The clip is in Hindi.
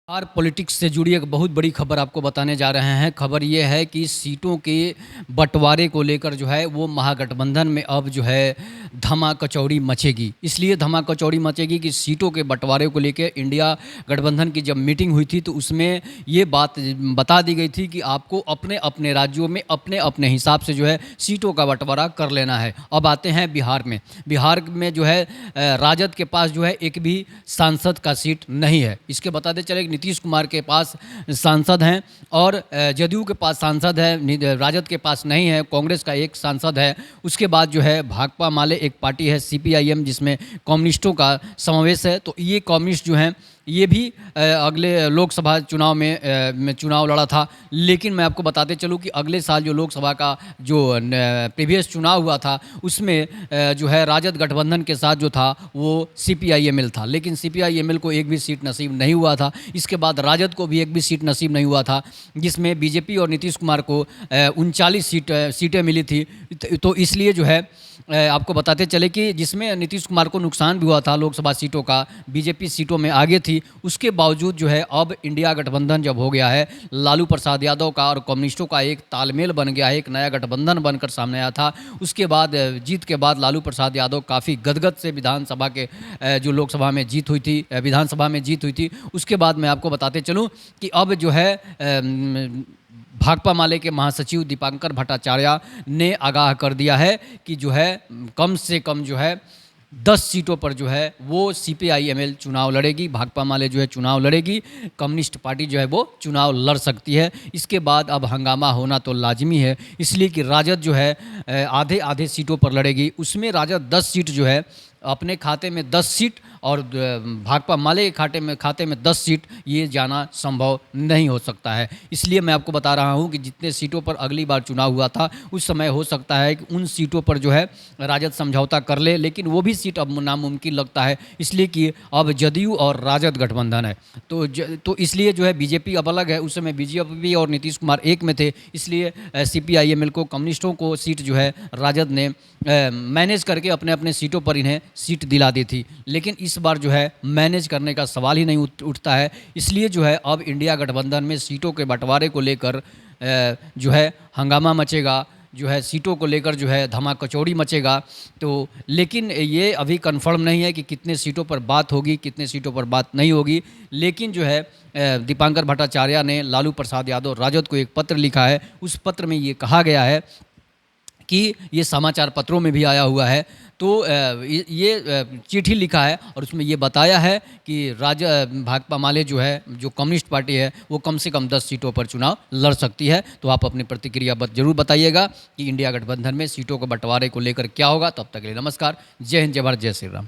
बिहार पॉलिटिक्स से जुड़ी एक बहुत बड़ी खबर आपको बताने जा रहे हैं। खबर ये है कि सीटों के बंटवारे को लेकर जो है वो महागठबंधन में अब जो है धमाकचौड़ी मचेगी। इसलिए धमाकचौड़ी मचेगी कि सीटों के बंटवारे को लेकर इंडिया गठबंधन की जब मीटिंग हुई थी तो उसमें ये बात बता दी गई थी कि आपको अपने अपने राज्यों में अपने अपने हिसाब से जो है सीटों का बंटवारा कर लेना है। अब आते हैं बिहार में। बिहार में जो है राजद के पास जो है एक भी सांसद का सीट नहीं है। इसके बताते चले नीतीश कुमार के पास सांसद हैं और जदयू के पास सांसद है, राजद के पास नहीं है, कांग्रेस का एक सांसद है। उसके बाद जो है भाकपा माले एक पार्टी है सीपीआईएम जिसमें कम्युनिस्टों का समावेश है। तो ये कम्युनिस्ट जो हैं ये भी अगले लोकसभा चुनाव में चुनाव लड़ा था। लेकिन मैं आपको बताते चलूँ कि अगले साल जो लोकसभा का जो प्रीवियस चुनाव हुआ था उसमें जो है राजद गठबंधन के साथ जो था वो सीपीआईएमएल था, लेकिन सीपीआईएमएल को एक भी सीट नसीब नहीं हुआ था। इसके बाद राजद को भी एक भी सीट नसीब नहीं हुआ था, जिसमें बीजेपी और नीतीश कुमार को 39 सीटें मिली थी। तो इसलिए जो है आपको बताते चले कि जिसमें नीतीश कुमार को नुकसान भी हुआ था लोकसभा सीटों का, बीजेपी सीटों में आगे थी। उसके बावजूद जो है अब इंडिया गठबंधन जब हो गया है, लालू प्रसाद यादव का और कम्युनिस्टों का एक तालमेल बन गया है, एक नया गठबंधन बनकर सामने आया था। उसके बाद जीत के बाद लालू प्रसाद यादव काफ़ी गदगद से विधानसभा के जो लोकसभा में जीत हुई थी, विधानसभा में जीत हुई थी। उसके बाद मैं आपको बताते चलूँ कि अब जो है भाकपा माले के महासचिव दीपांकर भट्टाचार्य ने आगाह कर दिया है कि जो है कम से कम जो है 10 सीटों पर जो है वो सीपीआईएमएल चुनाव लड़ेगी, भाकपा माले जो है चुनाव लड़ेगी, कम्युनिस्ट पार्टी जो है वो चुनाव लड़ सकती है। इसके बाद अब हंगामा होना तो लाजमी है, इसलिए कि राजद जो है आधे आधे सीटों पर लड़ेगी। उसमें राजद 10 सीट जो है अपने खाते में 10 सीट और भाकपा माले के खाते में 10 सीट ये जाना संभव नहीं हो सकता है। इसलिए मैं आपको बता रहा हूँ कि जितने सीटों पर अगली बार चुनाव हुआ था उस समय हो सकता है कि उन सीटों पर जो है राजद समझौता कर ले, लेकिन वो भी सीट अब नामुमकिन लगता है, इसलिए कि अब जदयू और राजद गठबंधन है। तो इसलिए जो है बीजेपी अब अलग है। उस समय बीजेपी और नीतीश कुमार एक में थे, इसलिए सीपीआईएमएल को, कम्युनिस्टों को सीट जो है राजद ने मैनेज करके अपने अपने सीटों पर इन्हें सीट दिला दी थी। लेकिन इस बार जो है मैनेज करने का सवाल ही नहीं उठता है। इसलिए जो है अब इंडिया गठबंधन में सीटों के बंटवारे को लेकर जो है हंगामा मचेगा, जो है सीटों को लेकर जो है धमाकचौड़ी मचेगा। तो लेकिन ये अभी कंफर्म नहीं है कि कितने सीटों पर बात होगी, कितने सीटों पर बात नहीं होगी। लेकिन जो है दीपांकर भट्टाचार्य ने लालू प्रसाद यादव राजद को एक पत्र लिखा है। उस पत्र में ये कहा गया है कि ये समाचार पत्रों में भी आया हुआ है। तो ये चिट्ठी लिखा है और उसमें ये बताया है कि भाकपा माले जो है, जो कम्युनिस्ट पार्टी है, वो कम से कम 10 सीटों पर चुनाव लड़ सकती है। तो आप अपनी प्रतिक्रिया जरूर बताइएगा कि इंडिया गठबंधन में सीटों के बंटवारे को लेकर क्या होगा। तब तक के लिए नमस्कार, जय हिंद, जय भारत, जय श्री राम।